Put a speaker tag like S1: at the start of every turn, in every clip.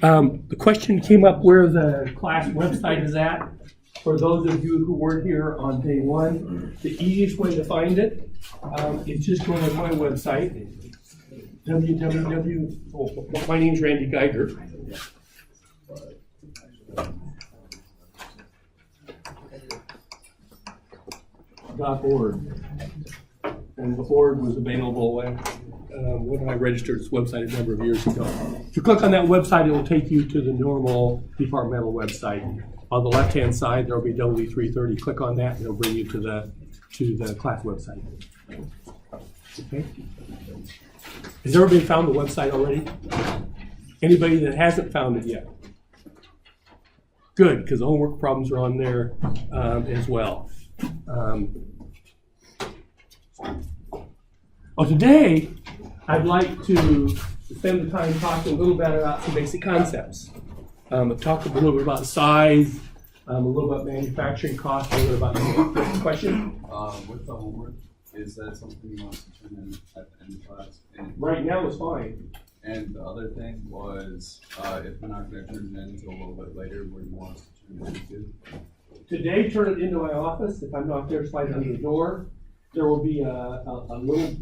S1: The question came up where the class website is at. For those of you who weren't here on day one, the easiest way to find it is just go to my website, my name's Randy Geiger. .org. And the org was available when I registered this website a number of years ago. If you click on that website, it will take you to the normal departmental website. On the left-hand side, there will be W330. Click on that, and it'll bring you to the class website. Okay. Has everybody found the website already? Anybody that hasn't found it yet? Good, because the homework problems are on there as well. Today, I'd like to spend the time talking a little bit about some basic concepts. I've talked a little bit about size, a little about manufacturing costs, a little bit about question.
S2: With the homework, is that something you want to turn in at the end of class?
S1: Right now is fine.
S2: And the other thing was, if we're not going to turn it in until a little bit later, where do you want us to turn it into?
S1: Today, turn it into my office. If I'm not there, slide under the door. There will be a little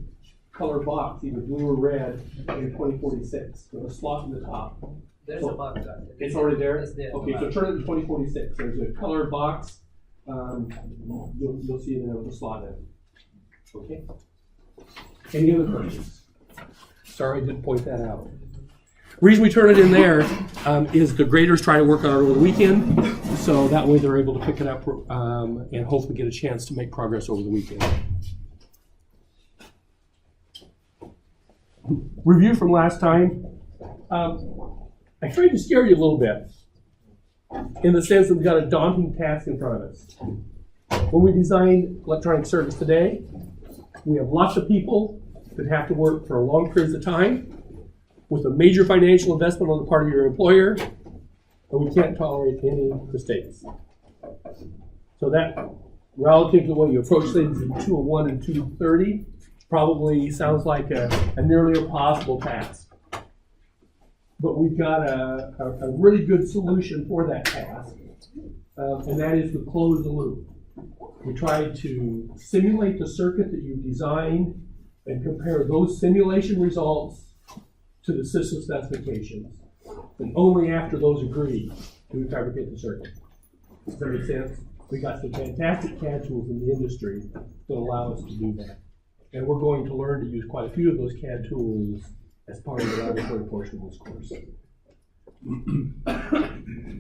S1: color box, either blue or red, in 2046 with a slot in the top.
S3: There's a box out there.
S1: It's already there?
S3: It's there.
S1: Okay, so turn it to 2046. There's a colored box. You'll see it there with a slot in it. Okay? Any other questions? Sorry, I didn't point that out. The reason we turn it in there is the graders try to work on it over the weekend, so that way they're able to pick it up and hopefully get a chance to make progress over the weekend. Review from last time. I tried to scare you a little bit in the sense that we've got a daunting task in front of us. When we design electronic circuits today, we have lots of people that have to work for long periods of time with a major financial investment on the part of your employer, and we can't tolerate any mistakes. So that, relative to the way you approach things in 201 and 230, probably sounds like a nearly impossible task. But we've got a really good solution for that task, and that is to close the loop. We try to simulate the circuit that you've designed and compare those simulation results to the system specifications. And only after those agree do we fabricate the circuit. Does that make sense? We got some fantastic CAD tools in the industry that allow us to do that. And we're going to learn to use quite a few of those CAD tools as part of the laboratory portion of this course.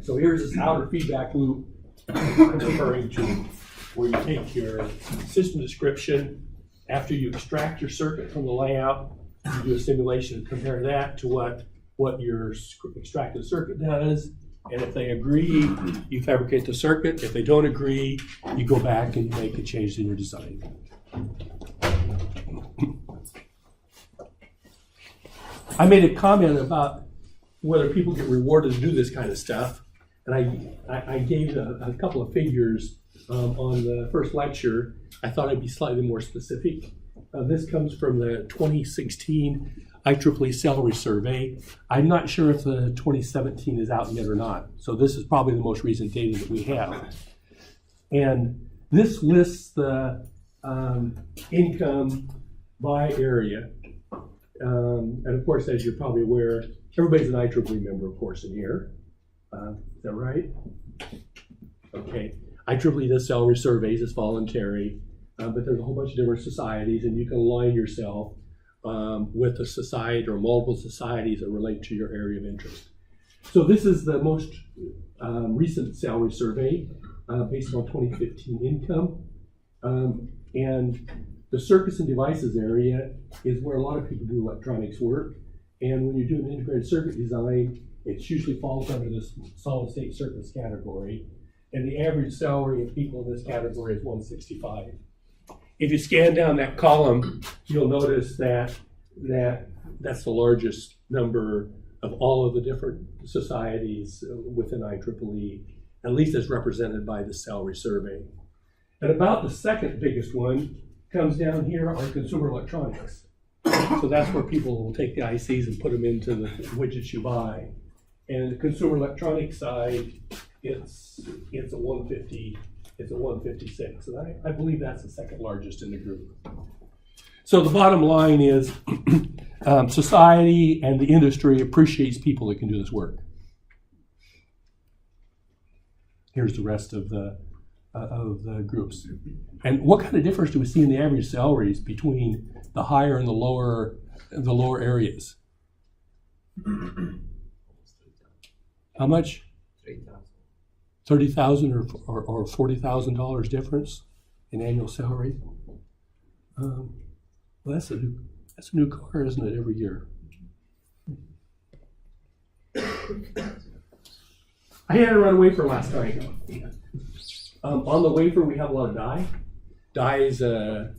S1: So here's this outer feedback loop I'm referring to, where you take your system description, after you extract your circuit from the layout, you do a simulation and compare that to what your extracted circuit does. And if they agree, you fabricate the circuit. If they don't agree, you go back and make a change in your design. I made a comment about whether people get rewarded to do this kind of stuff, and I gave a couple of figures on the first lecture. I thought I'd be slightly more specific. This comes from the 2016 IEEE salary survey. I'm not sure if the 2017 is out yet or not, so this is probably the most recent data that we have. And this lists the income by area. And of course, as you're probably aware, everybody's an IEEE member, of course, in here. Is that right? Okay. IEEE does salary surveys, it's voluntary, but there's a whole bunch of different societies, and you can align yourself with a society or multiple societies that relate to your area of interest. So this is the most recent salary survey based on 2015 income. And the circuits and devices area is where a lot of people do electronics work. And when you do an integrated circuit design, it usually falls under this solid state circuits category. And the average salary of people in this category is $165. If you scan down that column, you'll notice that that's the largest number of all of the different societies within IEEE, at least as represented by the salary survey. And about the second biggest one comes down here on consumer electronics. So that's where people will take the ICs and put them into the widgets you buy. And the consumer electronics side, it's a 150, it's a 156, and I believe that's the second largest in the group. So the bottom line is society and the industry appreciates people that can do this work. Here's the rest of the groups. And what kind of difference do we see in the average salaries between the higher and the lower areas? How much? $30,000 or $40,000 difference in annual salary. Well, that's a new car, isn't it? Every year. I had to run a wafer last night. On the wafer, we have a lot of die. Die is the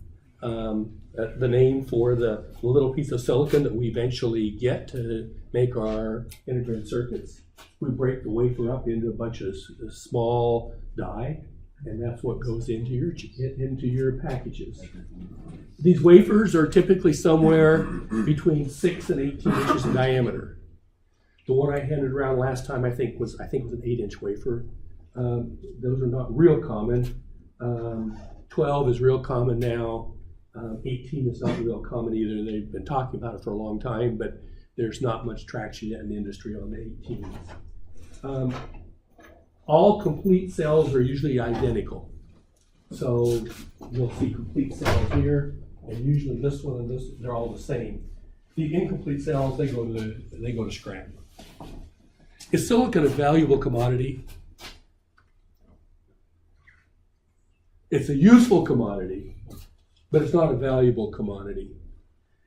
S1: name for the little piece of silicon that we eventually get to make our integrated circuits. We break the wafer up into a bunch of small die, and that's what goes into your packages. These wafers are typically somewhere between 6 and 18 inches in diameter. The one I handed around last time, I think was an 8-inch wafer. Those are not real common. 12 is real common now. 18 is not real common either. They've been talking about it for a long time, but there's not much traction yet in the industry on the 18s. All complete cells are usually identical. So you'll see complete cells here, and usually this one and this, they're all the same. The incomplete cells, they go to scrap. Is silicon a valuable commodity? It's a useful commodity, but it's not a valuable commodity.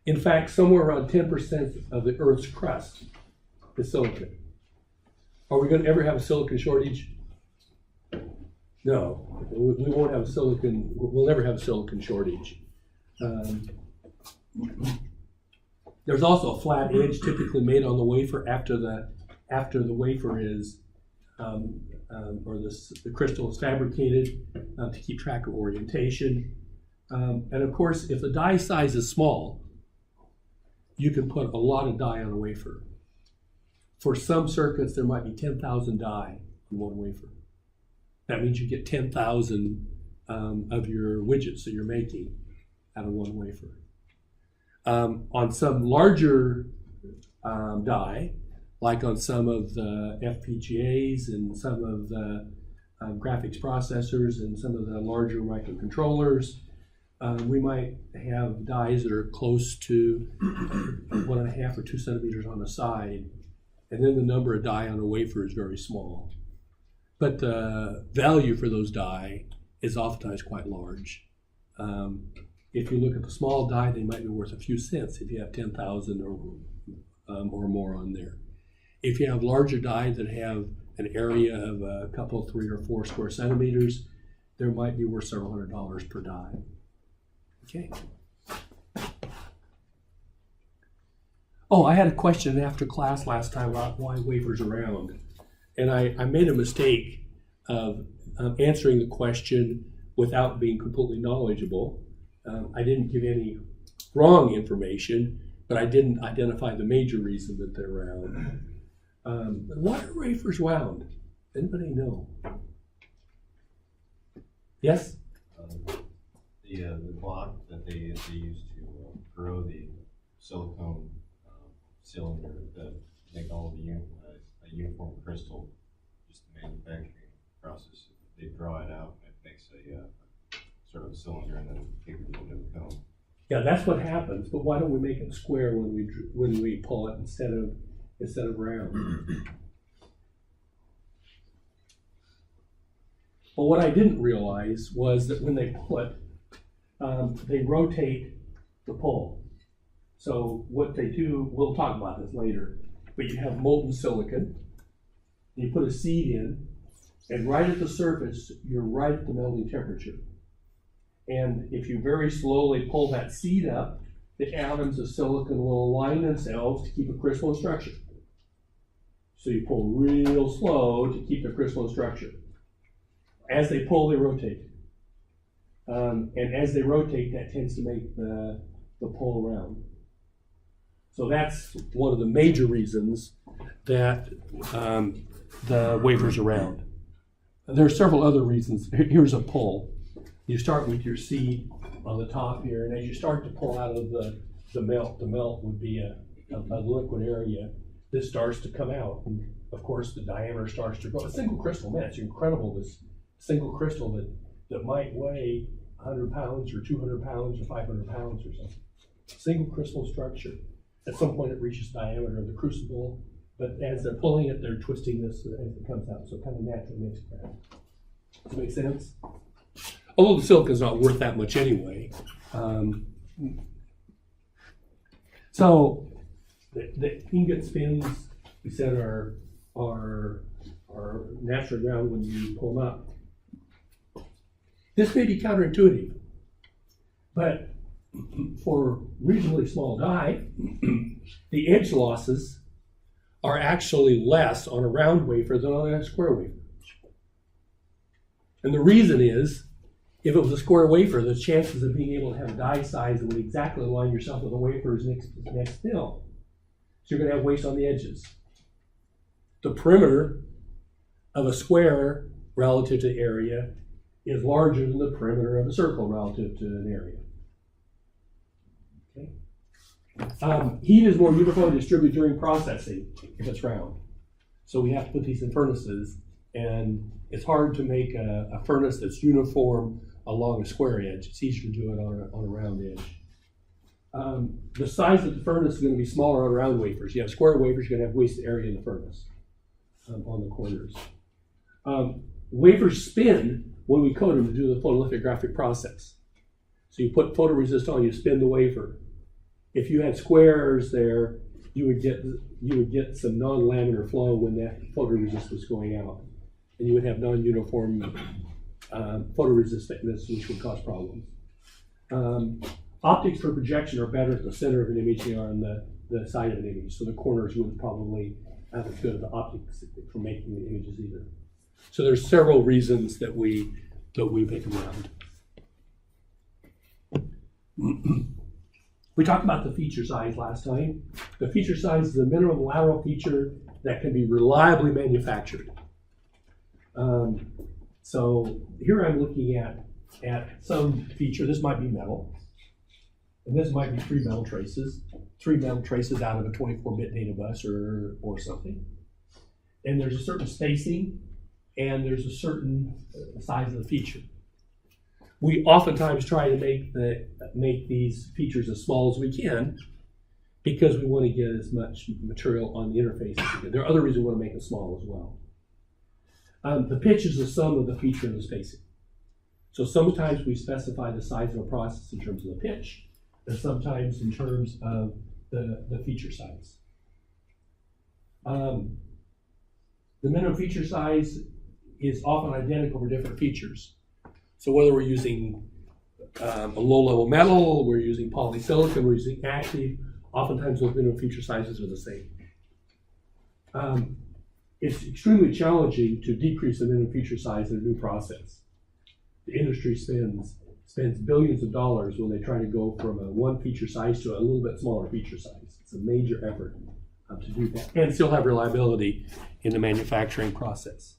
S1: In fact, somewhere around 10% of the Earth's crust is silicon. Are we going to ever have a silicon shortage? No, we won't have a silicon. We'll never have a silicon shortage. There's also a flat edge typically made on the wafer after the wafer is the crystal is fabricated to keep track of orientation. And of course, if the die size is small, you can put a lot of die on a wafer. For some circuits, there might be 10,000 die on one wafer. That means you get 10,000 of your widgets that you're making out of one wafer. On some larger die, like on some of the FPGAs and some of the graphics processors and some of the larger microcontrollers, we might have dies that are close to 1.5 or 2 centimeters on the side, and then the number of die on a wafer is very small. But the value for those die is oftentimes quite large. If you look at the small die, they might be worth a few cents if you have 10,000 or more on there. If you have larger die that have an area of a couple, 3 or 4 square centimeters, there might be worth several $100s per die. Okay. Oh, I had a question after class last time about why wafers are round. And I made a mistake of answering the question without being completely knowledgeable. I didn't give any wrong information, but I didn't identify the major reason that they're round. Why are wafers round? Anybody know? Yes?
S3: The block that they use to grow the silicone cylinder that make all the a uniform crystal, just the manufacturing process. They draw it out and it makes a sort of cylinder and then figures it into a cone.
S1: Yeah, that's what happens. But why don't we make it square when we pull it instead of round? But what I didn't realize was that when they pull it, they rotate the pull. So what they do, we'll talk about this later, but you have molten silicon, you put a seed in, and right at the surface, you're right at the melting temperature. And if you very slowly pull that seed up, the atoms of silicon will align themselves to keep a crystalline structure. So you pull real slow to keep the crystalline structure. As they pull, they rotate. And as they rotate, that tends to make the pull round. So that's one of the major reasons that the wafer's around. There are several other reasons. Here's a pull. You start with your seed on the top here, and as you start to pull out of the melt would be a liquid area. This starts to come out, and of course the diameter starts to grow. A single crystal, man, it's incredible. This single crystal that might weigh 100 pounds or 200 pounds or 500 pounds or something. Single crystal structure. At some point it reaches the diameter of the crucible, but as they're pulling it, they're twisting this as it comes out, so it kind of naturally makes it ground. Does that make sense? Although the silicon's not worth that much anyway. So the ingot spins, we said, are natural ground when you pull them up. This may be counterintuitive, but for reasonably small die, the edge losses are actually less on a round wafer than on a square wafer. And the reason is, if it was a square wafer, the chances of being able to have a die size that would exactly align yourself with the wafer's next fill. So you're going to have waste on the edges. The perimeter of a square relative to area is larger than the perimeter of a circle relative to an area. Okay. Heat is more uniformly distributed during processing if it's round. So we have to put these in furnaces, and it's hard to make a furnace that's uniform along a square edge. It's easier to do it on a round edge. The size of the furnace is going to be smaller on round wafers. You have square wafers, you're going to have wasted area in the furnace on the corners. Wafers spin when we coat them to do the photolithographic process. So you put photoresist on, you spin the wafer. If you had squares there, you would get some non-laminar flow when that photoresist was going out, and you would have non-uniform photoresist thickness, which would cause problems. Optics for projection are better at the center of an image than on the side of an image, so the corners wouldn't probably have as good of the optics for making the images either. So there's several reasons that we make them round. We talked about the feature size last time. The feature size is the minimum lateral feature that can be reliably manufactured. So here I'm looking at some feature. This might be metal, and this might be three metal traces out of a 24-bit data bus or something. And there's a certain spacing, and there's a certain size of the feature. We oftentimes try to make these features as small as we can because we want to get as much material on the interface as we can. There are other reasons we want to make it small as well. The pitch is the sum of the feature and the spacing. So sometimes we specify the size of a process in terms of the pitch, and sometimes in terms of the feature size. The minimum feature size is often identical for different features. So whether we're using a low-level metal, we're using polysilicon, we're using active, oftentimes those minimum feature sizes are the same. It's extremely challenging to decrease the minimum feature size in a new process. The industry spends billions of dollars when they try to go from a one feature size to a little bit smaller feature size. It's a major effort to do that and still have reliability in the manufacturing process.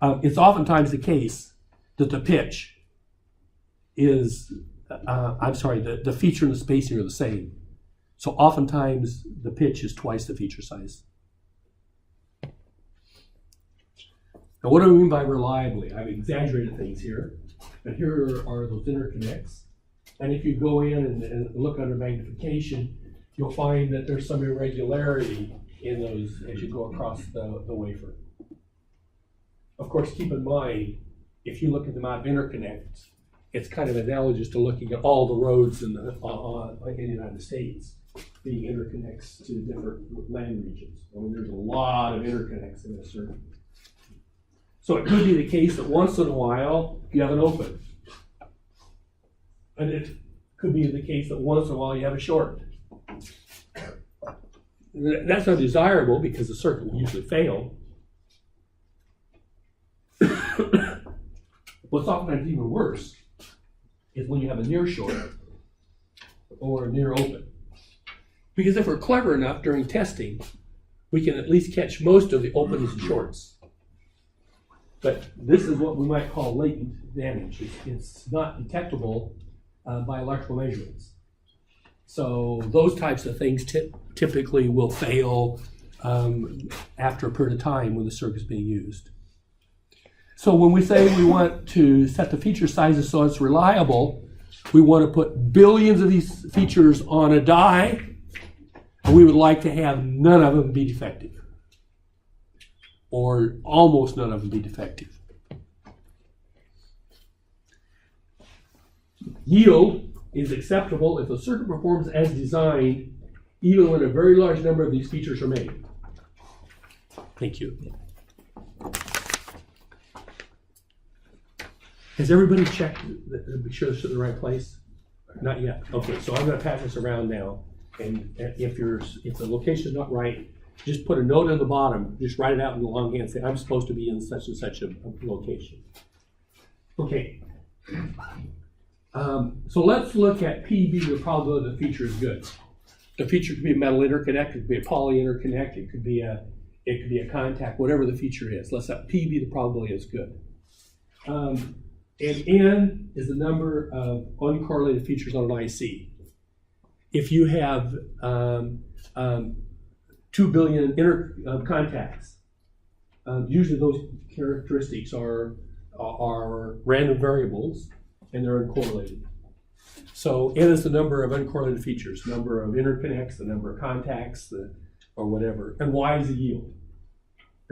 S1: It's oftentimes the case that the pitch is, the feature and the spacing are the same. So oftentimes the pitch is twice the feature size. Now, what do I mean by reliably? I've exaggerated things here, but here are those interconnects. And if you go in and look under magnification, you'll find that there's some irregularity in those as you go across the wafer. Of course, keep in mind, if you look at the amount of interconnects, it's kind of analogous to looking at all the roads in the United States being interconnects to different land regions. I mean, there's a lot of interconnects in a certain. So it could be the case that once in a while you have an open. And it could be the case that once in a while you have a short. That's not desirable because the circuit will usually fail. What's oftentimes even worse is when you have a near short or a near open. Because if we're clever enough during testing, we can at least catch most of the opens and shorts. But this is what we might call latent damage. It's not detectable by electrical measurements. So those types of things typically will fail after a period of time when the circuit's being used. So when we say we want to set the feature sizes so it's reliable, we want to put billions of these features on a die, and we would like to have none of them be defective, or almost none of them be defective. Yield is acceptable if the circuit performs as designed, even when a very large number of these features are made. Thank you. Has everybody checked to be sure it's in the right place? Not yet. Okay, so I'm going to pass this around now, and if the location is not right, just put a note on the bottom. Just write it out in the longhand. Say I'm supposed to be in such and such a location. Okay. So let's look at P being the probability the feature is good. The feature could be a metal interconnect, it could be a poly interconnect, it could be a contact, whatever the feature is. Let's let P be the probability it's good. And N is the number of uncorrelated features on an IC. If you have 2 billion contacts, usually those characteristics are random variables, and they're uncorrelated. So N is the number of uncorrelated features, number of interconnects, the number of contacts, or whatever. And Y is the yield.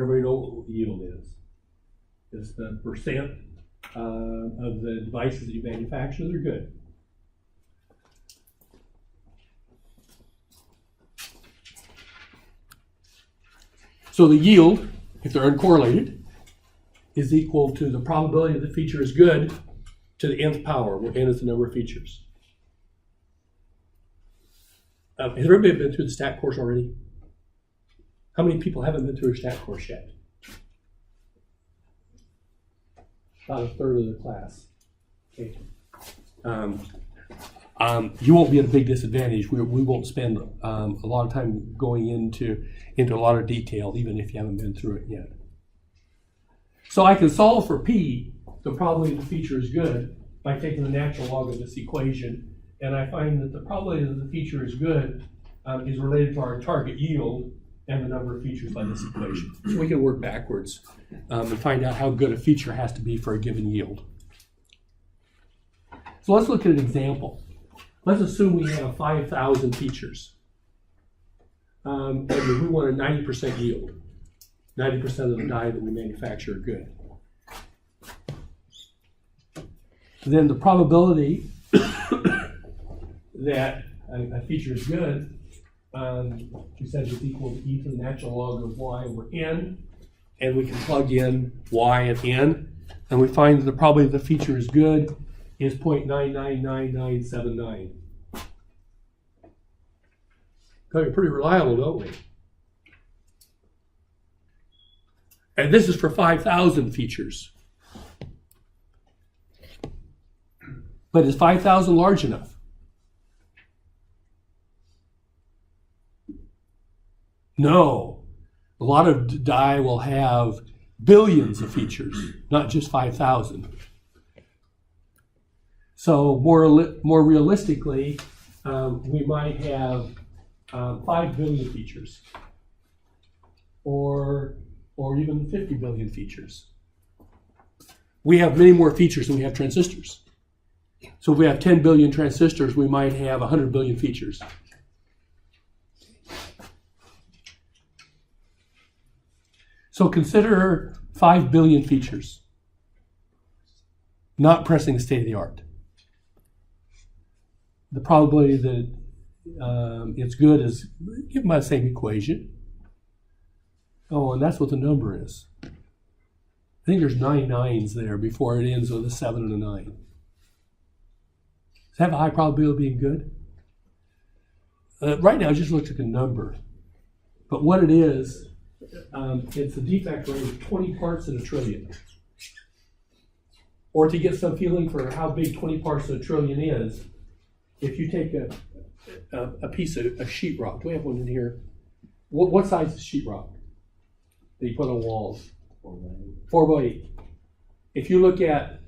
S1: Everybody knows what yield is. It's the percent of the devices that you manufacture that are good. So the yield, if they're uncorrelated, is equal to the probability that the feature is good to the nth power, where n is the number of features. Has everybody been through the STAT course already? How many people haven't been through a STAT course yet? About a third of the class. Okay. You won't be at a big disadvantage. We won't spend a lot of time going into a lot of detail, even if you haven't been through it yet. So I can solve for P, the probability the feature is good, by taking the natural log of this equation, and I find that the probability that the feature is good is related to our target yield and the number of features by this equation. So we can work backwards and find out how good a feature has to be for a given yield. So let's look at an example. Let's assume we have 5,000 features, and we want a 90% yield. 90% of the die that we manufacture are good. Then the probability that a feature is good, we said is equal to e to the natural log of y over n, and we can plug in y and n, and we find that the probability the feature is good is 0.999979. We're pretty reliable, don't we? And this is for 5,000 features. But is 5,000 large enough? No. A lot of die will have billions of features, not just 5,000. So more realistically, we might have 5 billion features, or even 50 billion features. We have many more features than we have transistors. So if we have 10 billion transistors, we might have 100 billion features. So consider 5 billion features, not pressing the state of the art. The probability that it's good is given by the same equation. Oh, and that's what the number is. I think there's 9 nines there before it ends with a 7 and a 9. Does that have a high probability of being good? Right now, it just looks like a number. But what it is, it's a defect rate of 20 parts in a trillion. Or to get some feeling for how big 20 parts in a trillion is, if you take a piece of sheetrock, do we have one in here? What size is sheetrock that you put on walls? 4x8. If you look at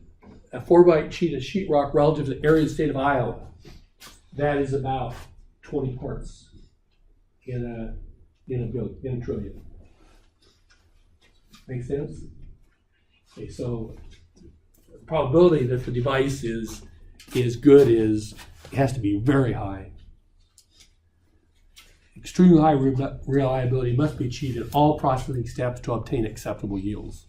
S1: a 4x8 sheet of sheetrock relative to the area of the state of Iowa, that is about 20 parts in a trillion. Make sense? Okay, so the probability that the device is good it has to be very high. Extremely high reliability must be achieved in all processing steps to obtain acceptable yields.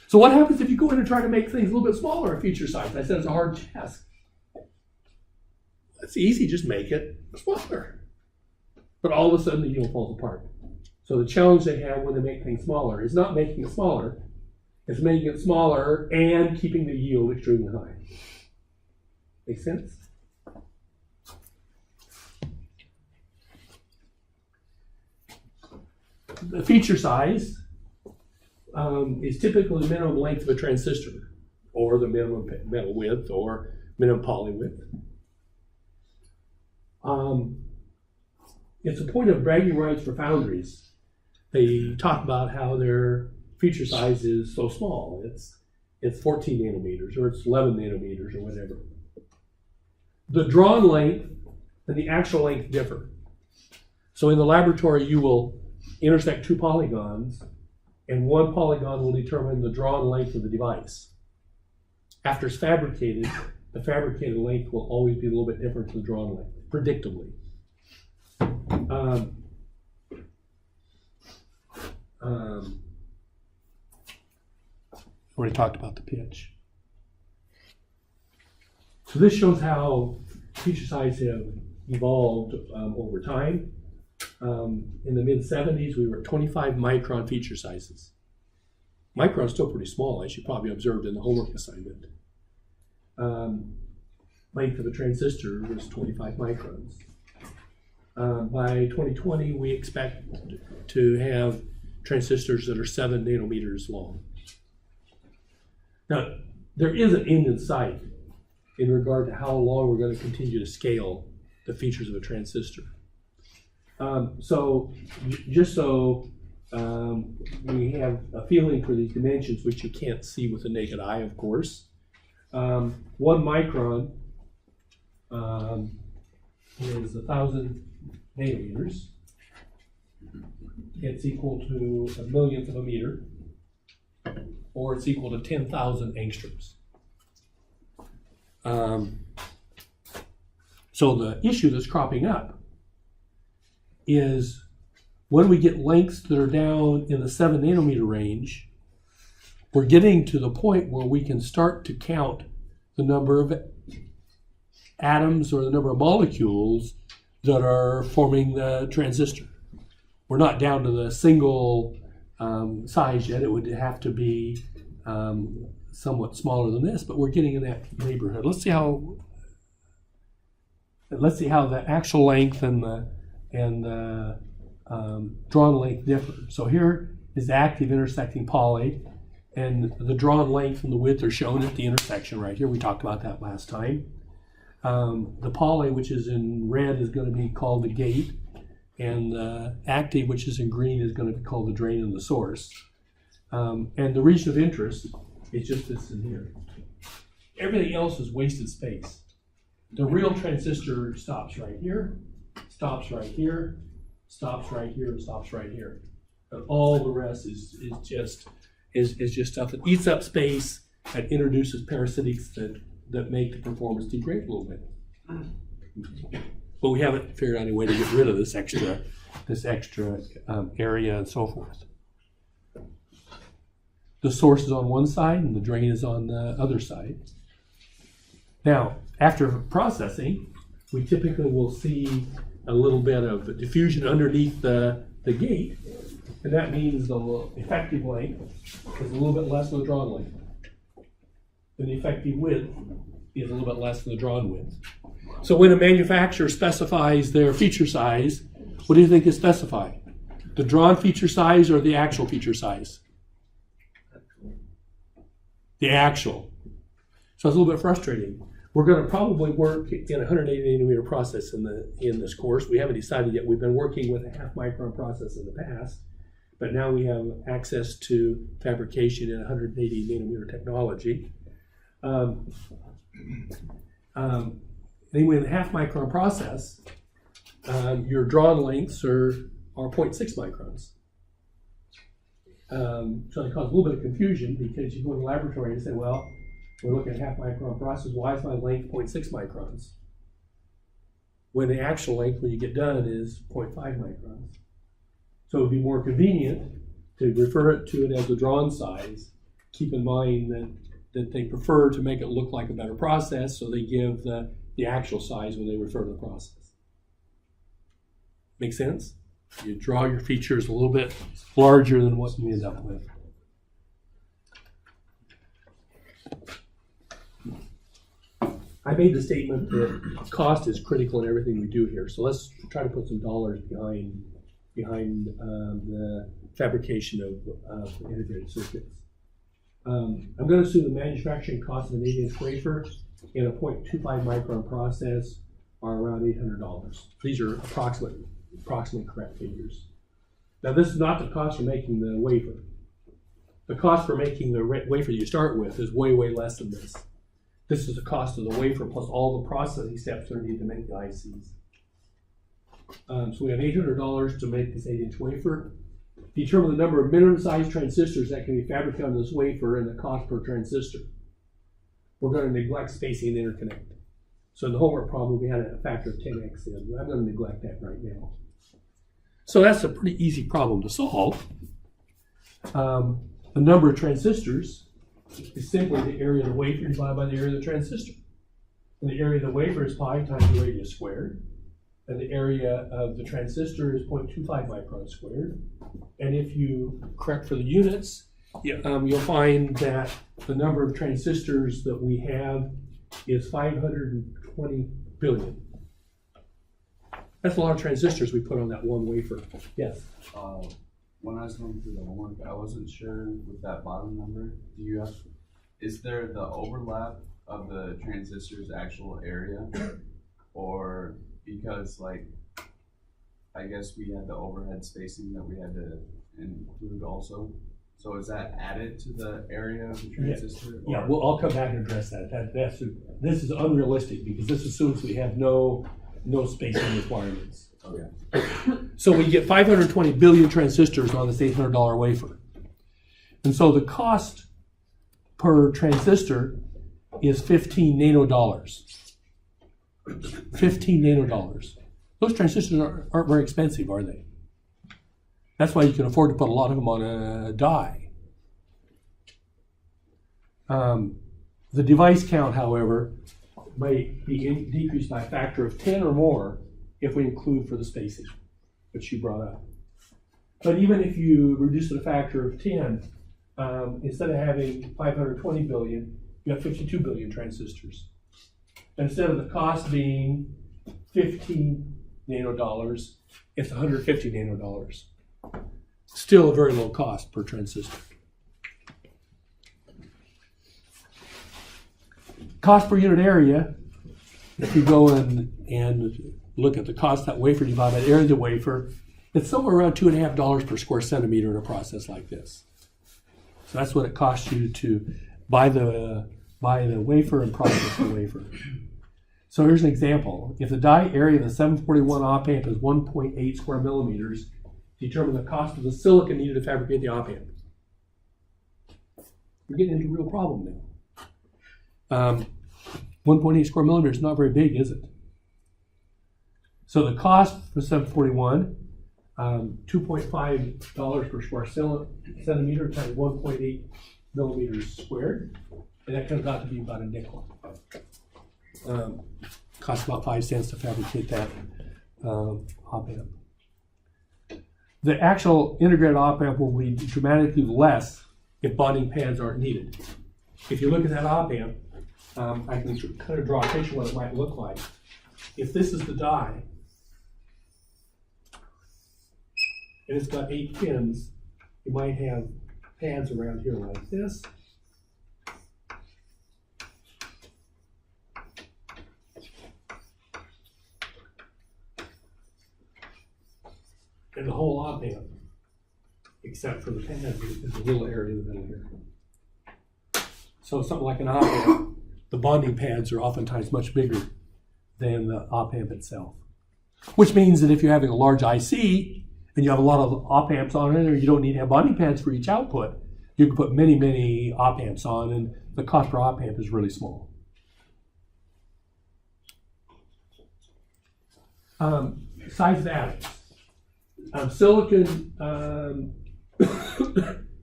S1: So what happens if you go in and try to make things a little bit smaller in feature size? I said it's a hard task. It's easy, just make it smaller. But all of a sudden the yield falls apart. So the challenge they have when they make things smaller is not making it smaller, it's making it smaller and keeping the yield extremely high. Make sense? The feature size is typically the minimum length of a transistor, or the minimum metal width, or minimum poly width. It's a point of bragging rights for foundries. They talk about how their feature size is so small. It's 14 nanometers, or it's 11 nanometers, or whatever. The drawn length and the actual length differ. So in the laboratory, you will intersect two polygons, and one polygon will determine the drawn length of the device. After it's fabricated, the fabricated length will always be a little bit different from the drawn length, predictably. Already talked about the pitch. So this shows how feature size have evolved over time. In the mid-70s, we were at 25 micron feature sizes. Micron is still pretty small, as you probably observed in the homework assignment. Length of a transistor was 25 microns. By 2020, we expect to have transistors that are 7 nanometers long. Now, there is an end in sight in regard to how long we're going to continue to scale the features of a transistor. Just so we have a feeling for these dimensions, which you can't see with the naked eye, of course. 1 micron is 1,000 nanometers. It's equal to a millionth of a meter, or it's equal to 10,000 angstroms. So the issue that's cropping up is when we get lengths that are down in the 7 nanometer range, we're getting to the point where we can start to count the number of atoms or the number of molecules that are forming the transistor. We're not down to the single size yet. It would have to be somewhat smaller than this, but we're getting in that neighborhood. Let's see how the actual length and the drawn length differ. So here is the active intersecting poly, and the drawn length and the width are shown at the intersection right here. We talked about that last time. The poly, which is in red, is going to be called the gate, and the active, which is in green, is going to be called the drain and the source. And the region of interest is just this in here. Everything else is wasted space. The real transistor stops right here, stops right here, stops right here, and stops right here. And all the rest is just stuff that eats up space and introduces parasitics that make the performance degrade a little bit. But we haven't figured out any way to get rid of this extra area and so forth. The source is on one side and the drain is on the other side. Now, after processing, we typically will see a little bit of diffusion underneath the gate, and that means the effective length is a little bit less than the drawn length. And the effective width is a little bit less than the drawn width. So when a manufacturer specifies their feature size, what do you think is specified? The drawn feature size or the actual feature size? The actual. So it's a little bit frustrating. We're gonna probably work in a 180 nanometer process in this course. We haven't decided yet. We've been working with a 0.5 micron process in the past, but now we have access to fabrication in 180 nanometer technology. Anyway, in the 0.5 micron process, your drawn lengths are 0.6 microns. So it causes a little bit of confusion because you go in the laboratory and say, well, we're looking at 0.5 micron process. Why is my length 0.6 microns? When the actual length, when you get done, is 0.5 microns. So it would be more convenient to refer it to it as a drawn size. Keep in mind that they prefer to make it look like a better process, so they give the actual size when they refer to the process. Make sense? You draw your features a little bit larger than what you end up with. I made the statement that cost is critical in everything we do here. So let's try to put some dollars behind the fabrication of integrated circuits. I'm going to assume the manufacturing cost of an 8-inch wafer in a 0.25 micron process are around $800. These are approximate correct figures. Now, this is not the cost for making the wafer. The cost for making the wafer you start with is way, way less than this. This is the cost of the wafer plus all the processing steps that are needed to make the ICs. So we have $800 to make this 8-inch wafer. Determine the number of minimum size transistors that can be fabricated on this wafer and the cost per transistor. We're going to neglect spacing and interconnect. So in the homework problem, we had a factor of 10x in. I'm going to neglect that right now. So that's a pretty easy problem to solve. The number of transistors is simply the area of the wafer divided by the area of the transistor. And the area of the wafer is pi times the radius squared. And the area of the transistor is 0.25 microns squared. And if you correct for the units, you'll find that the number of transistors that we have is 520 billion. That's a lot of transistors we put on that one wafer. Yes?
S2: When I was going through the homework, I wasn't sure with that bottom number. Is there the overlap of the transistor's actual area? Or because, like, I guess we had the overhead spacing that we had to include also? So is that added to the area of the transistor?
S1: Yeah, well, I'll come back and address that. This is unrealistic because this assumes we have no spacing requirements.
S2: Okay.
S1: So we get 520 billion transistors on this $800 wafer. And so the cost per transistor is 15 nanodollars. 15 nanodollars. Those transistors aren't very expensive, are they? That's why you can afford to put a lot of them on a die. The device count, however, may be decreased by a factor of 10 or more if we include for the spacing, which you brought up. But even if you reduce it a factor of 10, instead of having 520 billion, you have 52 billion transistors. Instead of the cost being 15 nanodollars, it's 150 nanodollars. Still a very low cost per transistor. Cost per unit area, if you go and look at the cost of that wafer divided by the area of the wafer, it's somewhere around $2.50 per square centimeter in a process like this. So that's what it costs you to buy the wafer and process the wafer. So here's an example. If the die area of the 741 op amp is 1.8 square millimeters, determine the cost of the silicon needed to fabricate the op amp. We're getting into a real problem now. 1.8 square millimeters is not very big, is it? So the cost for 741, $2.5 per square centimeter times 1.8 millimeters squared, and that comes out to be about a nickel. Costs about 5 cents to fabricate that op amp. The actual integrated op amp will be dramatically less if bonding pads aren't needed. If you look at that op amp, I can kind of draw a picture of what it might look like. If this is the die, and it's got 8 pins, you might have pads around here like this. amp, except for the pads, there's a little area in the middle here. So something like an op amp, the bonding pads are oftentimes much bigger than the op amp itself. Which means that if you're having a large IC and you have a lot of op amps on it, or you don't need to have bonding pads for each output, you can put many, many op amps on, and the cost per op amp is really small. Size of atoms. Silicon, well,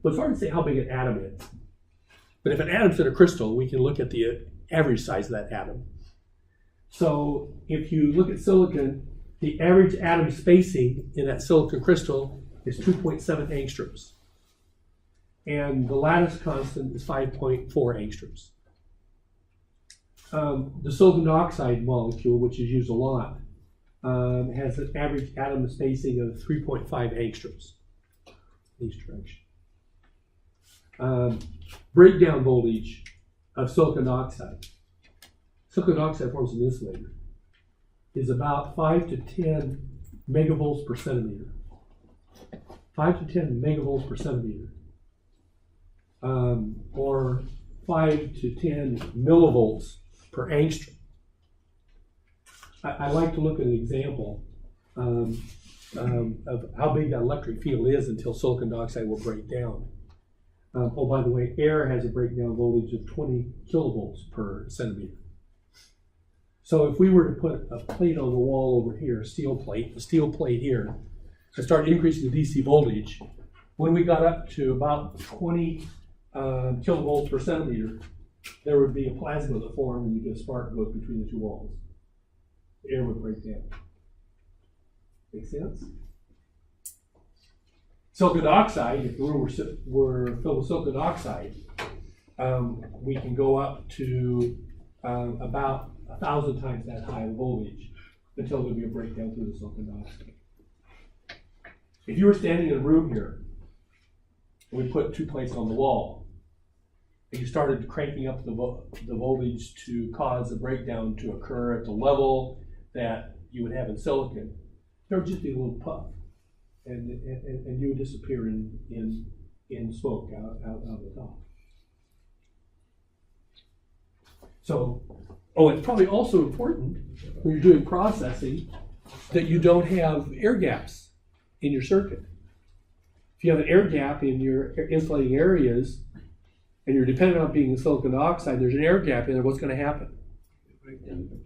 S1: it's hard to say how big an atom is. But if an atom's in a crystal, we can look at the average size of that atom. So if you look at silicon, the average atom spacing in that silicon crystal is 2.7 angstroms. And the lattice constant is 5.4 angstroms. The silicon dioxide molecule, which is used a lot, has an average atom spacing of 3.5 angstroms in each direction. Breakdown voltage of silicon dioxide. Silicon dioxide forms an insulator. Is about 5 to 10 megavolts per centimeter. 5 to 10 megavolts per centimeter. Or 5 to 10 millivolts per angstrom. I like to look at an example of how big that electric field is until silicon dioxide will break down. Oh, by the way, air has a breakdown voltage of 20 kilovolts per centimeter. So if we were to put a plate on the wall over here, a steel plate here, and start increasing the DC voltage, when we got up to about 20 kilovolts per centimeter, there would be a plasma that formed and you get a spark goes between the two walls. The air would break down. Make sense? Silicon dioxide, if the room were filled with silicon dioxide, we can go up to about 1,000 times that high voltage until there'll be a breakdown through the silicon dioxide. If you were standing in a room here, and we put two plates on the wall, and you started cranking up the voltage to cause a breakdown to occur at the level that you would have in silicon, there would just be a little puff, and you would disappear in smoke out the top. So, it's probably also important when you're doing processing that you don't have air gaps in your circuit. If you have an air gap in your insulating areas and you're dependent on being in silicon dioxide, there's an air gap in there, what's going to happen?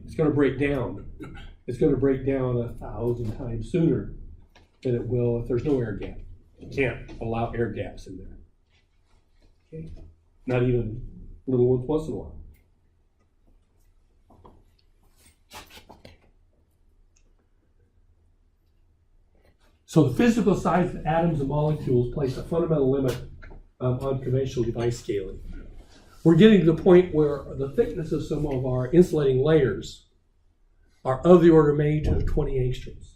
S1: It's going to break down. It's going to break down 1,000 times sooner than it will if there's no air gap. You can't allow air gaps in there. Okay? Not even little ones once in a while. So the physical size of atoms and molecules place a fundamental limit on conventional device scaling. We're getting to the point where the thickness of some of our insulating layers are of the order of magnitude of 20 angstroms.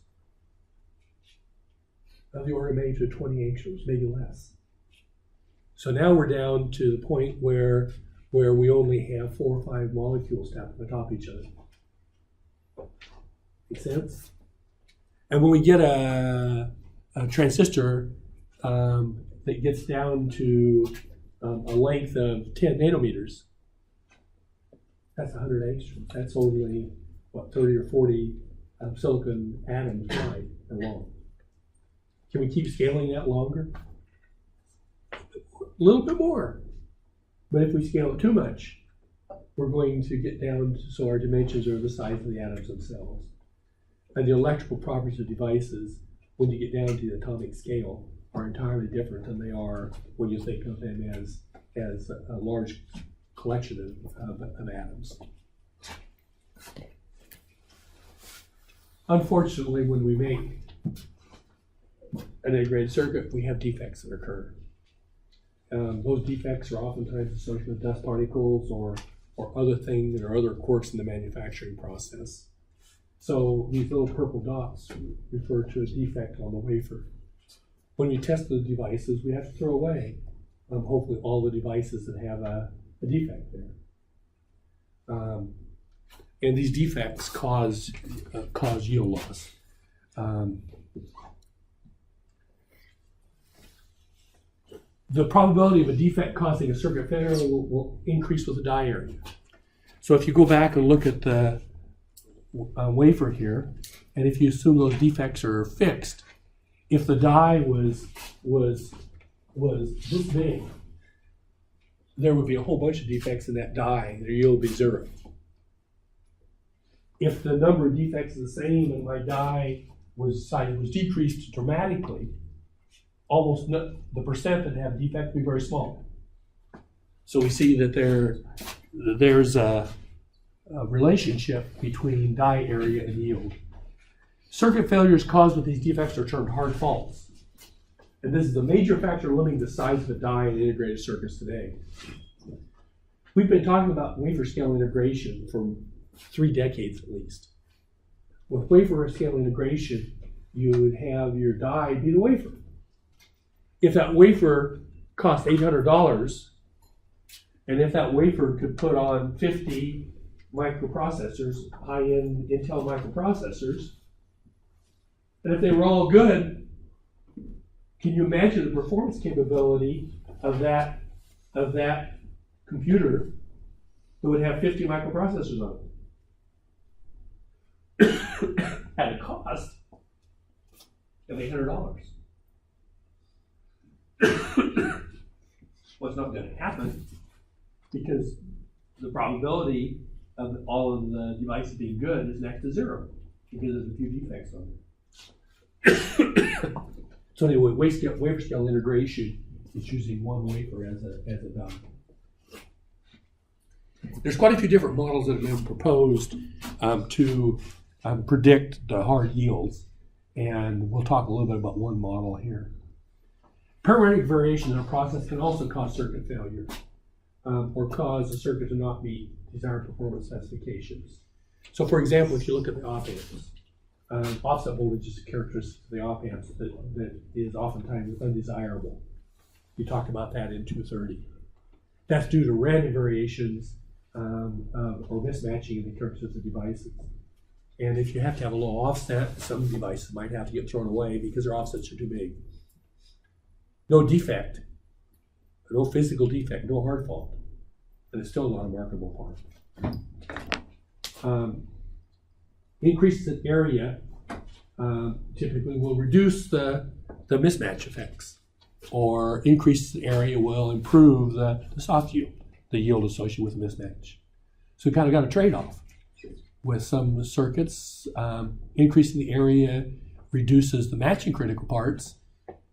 S1: Of the order of magnitude of 20 angstroms, maybe less. So now we're down to the point where we only have 4 or 5 molecules stacked on top of each other. Make sense? And when we get a transistor that gets down to a length of 10 nanometers, that's 100 angstroms. That's only, 30 or 40 silicon atoms wide and long. Can we keep scaling that longer? A little bit more. But if we scale it too much, we're going to get down so our dimensions are the size of the atoms themselves. And the electrical properties of devices, when you get down to the atomic scale, are entirely different than they are when you think of them as a large collection of atoms. Unfortunately, when we make an integrated circuit, we have defects that occur. Those defects are oftentimes associated with dust particles or other things or other quirks in the manufacturing process. So these little purple dots refer to a defect on the wafer. When we test the devices, we have to throw away hopefully all the devices that have a defect there. And these defects cause yield loss. the probability of a defect causing a circuit failure will increase with the die area. So if you go back and look at the wafer here, and if you assume those defects are fixed, if the die was this big, there would be a whole bunch of defects in that die, and their yield would be 0. If the number of defects is the same and my die size was decreased dramatically, the percent that have defects would be very small. So we see that there's a relationship between die area and yield. Circuit failures caused with these defects are termed hard faults. And this is a major factor limiting the size of the die in integrated circuits today. We've been talking about wafer scale integration for 3 decades at least. With wafer scale integration, you would have your die be the wafer. If that wafer cost $800, and if that wafer could put on 50 microprocessors, high-end Intel microprocessors, and if they were all good, can you imagine the performance capability of that computer that would have 50 microprocessors on it at a cost of $800? What's not going to happen, because the probability of all of the devices being good is next to 0, because there's a few defects on it. So anyway, wafer scale integration is using one wafer as a die. There's quite a few different models that have been proposed to predict the hard yields, and we'll talk a little bit about one model here. Parametric variation in a process can also cause circuit failure or cause the circuit to not meet desired performance specifications. So for example, if you look at the op amps, offset voltage is a characteristic of the op amps that is oftentimes undesirable. We talked about that in 230. That's due to random variations or mismatching in the characteristics of devices. And if you have to have a low offset, some devices might have to get thrown away because their offsets are too big. No defect, no physical defect, no hard fault, and it's still not a marketable part. Increases in area typically will reduce the mismatch effects, or increases in area will improve the soft yield, the yield associated with mismatch. So we kind of got a trade-off. With some circuits, increasing the area reduces the matching critical parts,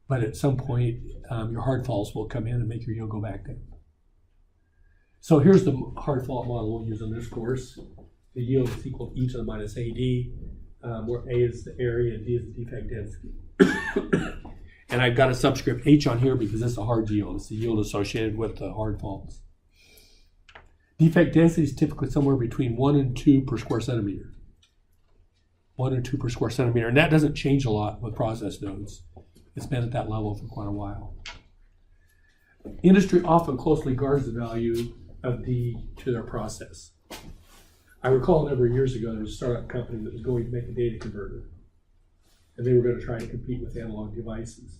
S1: but at some point, your hard faults will come in and make your yield go back down. So here's the hard fault model we'll use in this course. The yield is equal to e to the minus AD, where A is the area and D is the defect density. And I've got a subscript H on here because it's a hard yield. It's the yield associated with the hard faults. Defect density is typically somewhere between 1 and 2 per square centimeter. 1 and 2 per square centimeter. And that doesn't change a lot with process nodes. It's been at that level for quite a while. Industry often closely guards the value of D to their process. I recall a number of years ago, there was a startup company that was going to make a data converter. And they were going to try to compete with analog devices.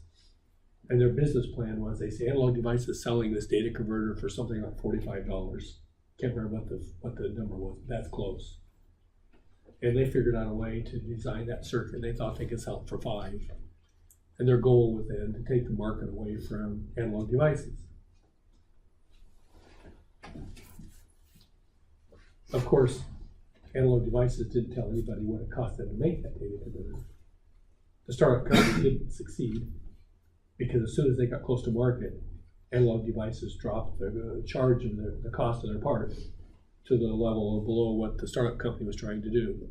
S1: And their business plan was, they say, Analog Devices selling this data converter for something like $45. Can't remember what the number was, but that's close. And they figured out a way to design that circuit, and they thought they could sell it for $5. And their goal was then to take the market away from analog devices. Of course, analog devices didn't tell anybody what it cost them to make that data converter. The startup company didn't succeed because as soon as they got close to market, analog devices dropped the charge and the cost of their part to the level of below what the startup company was trying to do.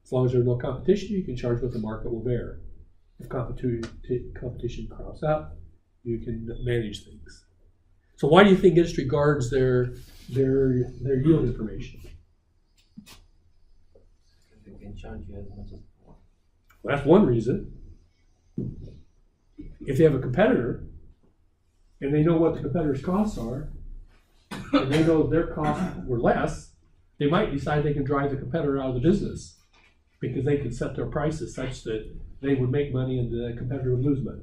S1: As long as there's no competition, you can charge what the market will bear. If competition crops up, you can manage things. So why do you think industry guards their yield information?
S4: They can charge you as much as they want.
S1: Well, that's one reason. If they have a competitor, and they know what the competitor's costs are, and they know their costs were less, they might decide they can drive the competitor out of the business because they can set their prices such that they would make money and the competitor would lose money.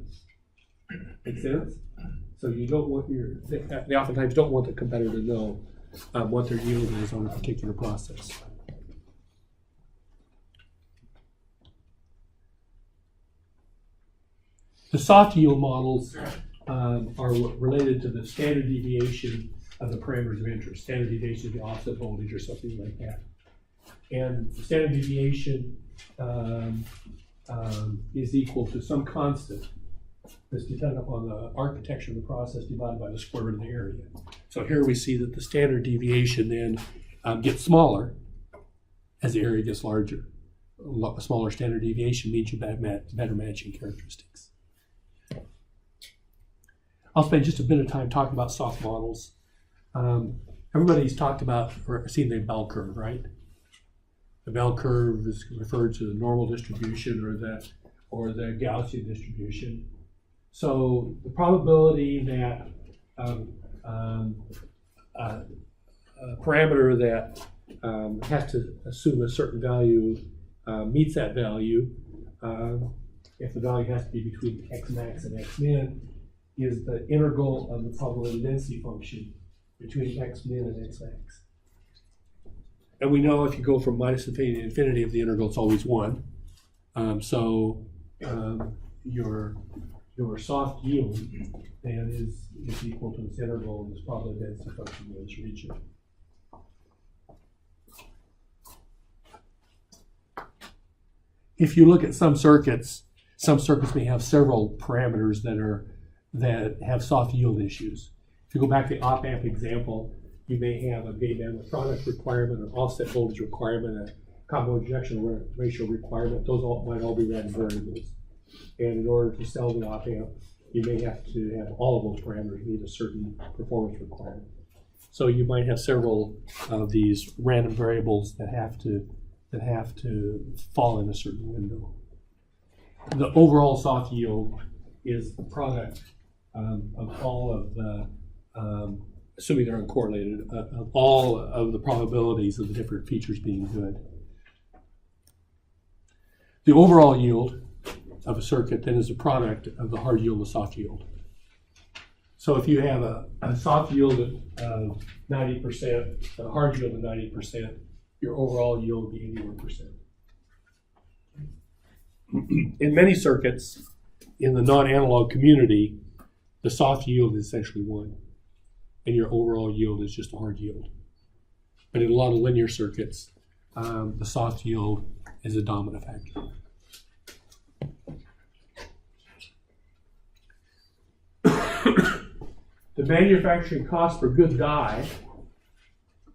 S1: Make sense? So you don't want they oftentimes don't want the competitor to know what their yield is on a particular process. The soft yield models are related to the standard deviation of the parameters of interest. Standard deviation of the offset voltage or something like that. And standard deviation is equal to some constant that's dependent upon the architecture of the process divided by the square root of the area. So here we see that the standard deviation then gets smaller as the area gets larger. A smaller standard deviation means you have better matching characteristics. I'll spend just a bit of time talking about soft models. Everybody's talked about or seen the bell curve, right? The bell curve is referred to the normal distribution or the Gaussian distribution. So the probability that a parameter that has to assume a certain value meets that value, if the value has to be between x max and x min, is the integral of the probability density function between x min and x max. And we know if you go from minus infinity to infinity of the integral, it's always 1. Your soft yield then is equal to this integral of this probability density function in this region. If you look at some circuits may have several parameters that have soft yield issues. If you go back to the op-amp example, you may have a gate bandwidth product requirement, an offset voltage requirement, a combo injection ratio requirement. Those might all be random variables. And in order to sell the op-amp, you may have to have all of those parameters meet a certain performance requirement. So you might have several of these random variables that have to fall in a certain window. The overall soft yield is the product of all of the, assuming they're uncorrelated, of all of the probabilities of the different features being good. The overall yield of a circuit then is a product of the hard yield and soft yield. So if you have a soft yield of 90%, a hard yield of 90%, your overall yield will be 81%. In many circuits, in the non-analog community, the soft yield is essentially 1, and your overall yield is just a hard yield. But in a lot of linear circuits, the soft yield is a dominant factor. The manufacturing cost per good die,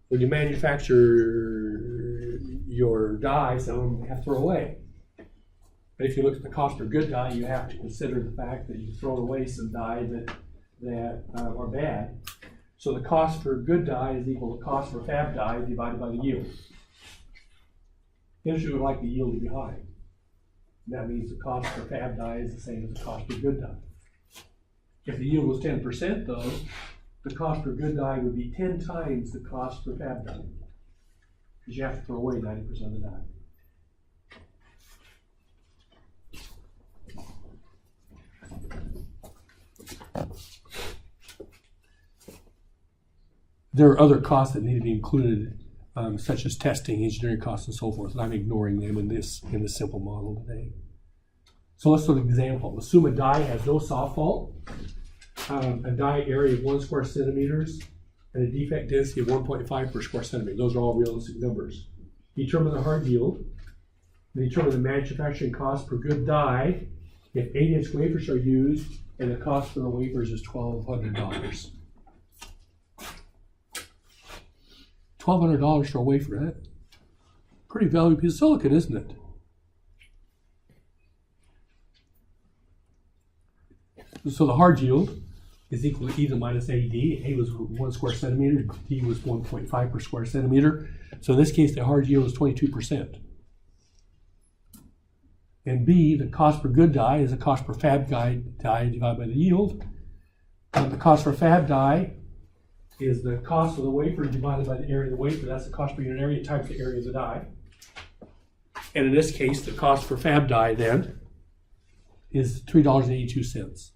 S1: when you manufacture your die, some of them have to throw away. But if you look at the cost per good die, you have to consider the fact that you throw away some die that are bad. So the cost per good die is equal to cost per fab die divided by the yield. The industry would like the yield to be high. And that means the cost per fab die is the same as the cost per good die. If the yield was 10% though, the cost per good die would be 10 times the cost per fab die. Because you have to throw away 90% of the die. There are other costs that need to be included, such as testing, engineering costs, and so forth, and I'm ignoring them in this simple model today. So let's look at an example. Assume a die has no soft fault, a die area of 1 square centimeters, and a defect density of 1.5 per square centimeter. Those are all realistic numbers. Determine the hard yield. Determine the manufacturing cost per good die if 8-inch wafers are used, and the cost for the wafers is $1,200. $1,200 for a wafer, that's pretty valuable piece of silicon, isn't it? So the hard yield is equal to E to the minus AD. A was 1 square centimeter, D was 1.5 per square centimeter. So in this case, the hard yield is 22%. And B, the cost per good die, is the cost per fab die divided by the yield. The cost per fab die is the cost of the wafer divided by the area of the wafer. That's the cost per unit area times the area of the die. And in this case, the cost per fab die then is $3.82.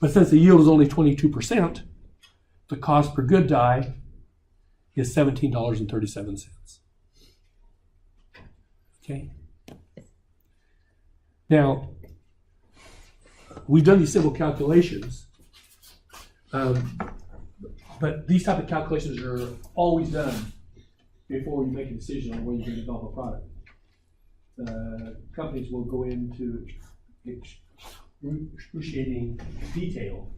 S1: But since the yield is only 22%, the cost per good die is $17.37. Okay. Now, we've done these simple calculations, but these type of calculations are always done before you make a decision on whether you're going to develop a product. Companies will go into excruciating detail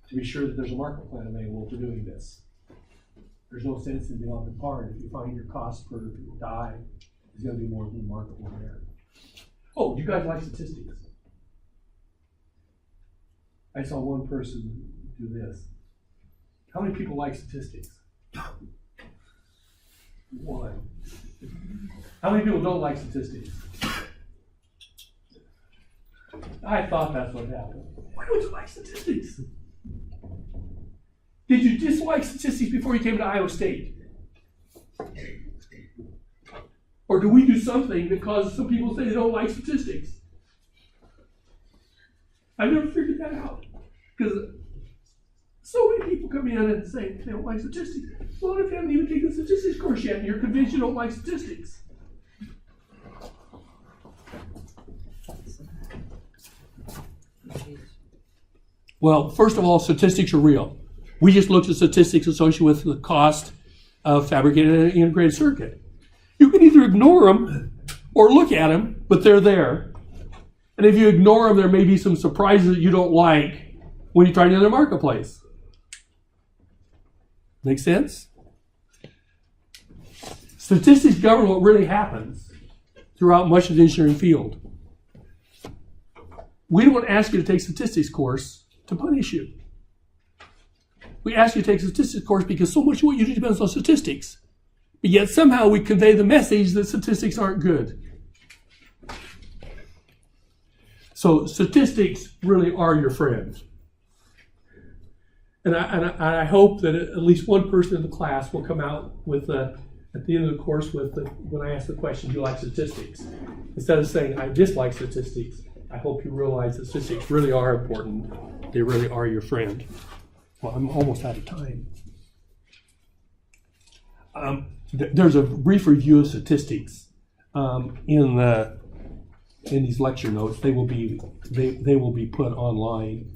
S1: to be sure that there's a market plan available for doing this. There's no sense in developing part if you find your cost per die is going to be more than the market will bear. Oh, do you guys like statistics? I saw one person do this. How many people like statistics? One. How many people don't like statistics? I thought that's what happened. Why don't you like statistics? Did you dislike statistics before you came to Iowa State? Or do we do something that causes some people to say they don't like statistics? I've never figured that out. Because so many people come in and say they don't like statistics. Well, if you haven't even taken the statistics course yet and you're convinced you don't like statistics. Well, first of all, statistics are real. We just looked at statistics associated with the cost of fabricating an integrated circuit. You can either ignore them or look at them, but they're there. And if you ignore them, there may be some surprises that you don't like when you try to enter the marketplace. Make sense? Statistics govern what really happens throughout much of the engineering field. We don't ask you to take a statistics course to punish you. We ask you to take a statistics course because so much of what you do depends on statistics. But yet somehow we convey the message that statistics aren't good. So statistics really are your friends. And I hope that at least one person in the class will come out with, at the end of the course, when I ask the question, do you like statistics? Instead of saying, I dislike statistics, I hope you realize that statistics really are important. They really are your friend. Well, I'm almost out of time. There's a brief review of statistics in these lecture notes. They will be put online,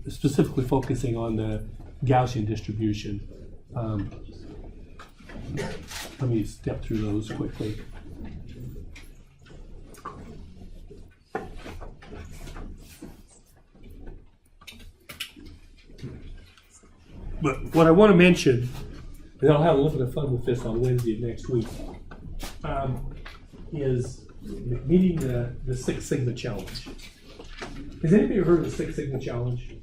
S1: specifically focusing on the Gaussian distribution. Let me step through those quickly. But what I want to mention, and I'll have a little bit of fun with this on Wednesday of next week, is meeting the Six Sigma Challenge. Has anybody heard of the Six Sigma Challenge?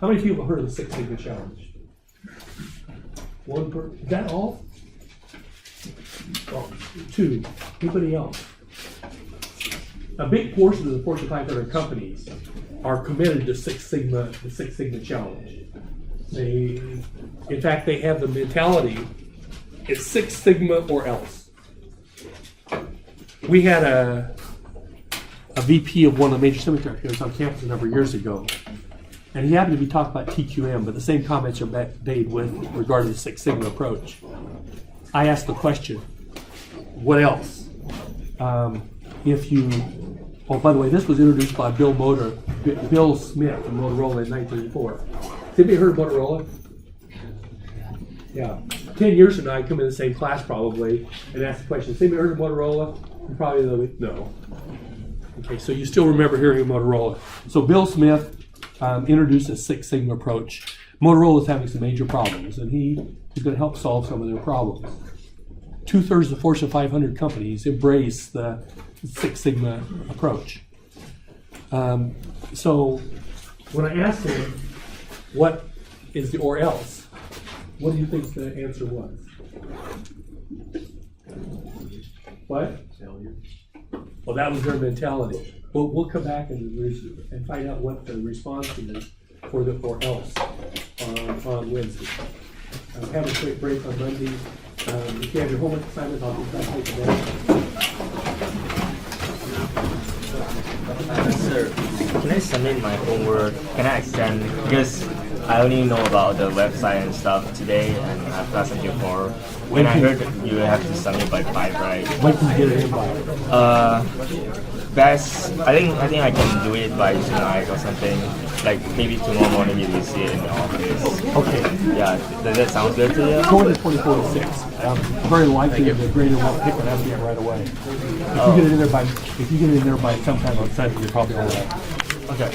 S1: How many people have heard of the Six Sigma Challenge? One per, is that all? Oh, two. Anybody else? A big portion of the Fortune 500 companies are committed to the Six Sigma Challenge. In fact, they have the mentality, it's Six Sigma or else. We had a VP of one of the major semiconductors on campus a number of years ago, and he happened to be talking about TQM, but the same comments are made with regard to the Six Sigma approach. I asked the question, what else? Oh, by the way, this was introduced by Bill Smith from Motorola in 1934. Has anybody heard of Motorola? Yeah. 10 years from now, I come in the same class probably and ask the question, has anybody heard of Motorola? And probably no. Okay, so you still remember hearing of Motorola. So Bill Smith introduced a Six Sigma approach. Motorola is having some major problems, and he is going to help solve some of their problems. 2/3 of the Fortune 500 companies embrace the Six Sigma approach. So when I asked him, what is the or else, what do you think the answer was? What?
S3: Failure.
S1: Well, that was their mentality. We'll come back and find out what the response is for the or else on Wednesday. Have a quick break on Monday. If you have your homework assignment, I'll be back later today.
S5: Sir, can I submit my homework? Can I extend? Because I only know about the website and stuff today, and I've got something for. And I heard that you have to submit by 5, right?
S1: When can you get it in by?
S5: Best. I think I can do it by tonight or something. Like maybe tomorrow morning if you see it in the office.
S1: Okay.
S5: Yeah. Does that sound good to you?
S1: Go into 24 to 6. Very likely the grader won't pick it up yet right away. If you get it in there by sometime on Sunday, you're probably all right.
S5: Okay.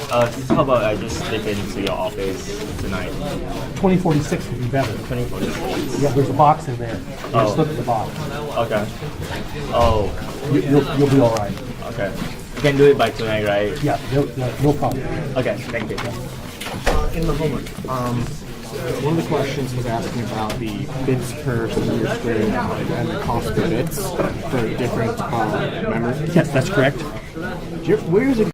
S5: How about I just slip into your office tonight?
S1: 2046 would be better.
S5: 2046.
S1: Yeah, there's a box in there. You
S5: Oh.
S1: just slip in the box.
S5: Okay. Oh.
S1: You'll be all right.
S5: Okay. You can do it by tonight, right?
S1: Yeah, no problem.
S5: Okay. Thank you.
S6: In the homework, one of the questions was asking about the bits per centimeter squared and the cost per bits for different memory.
S1: Yes, that's correct.
S6: Where is it?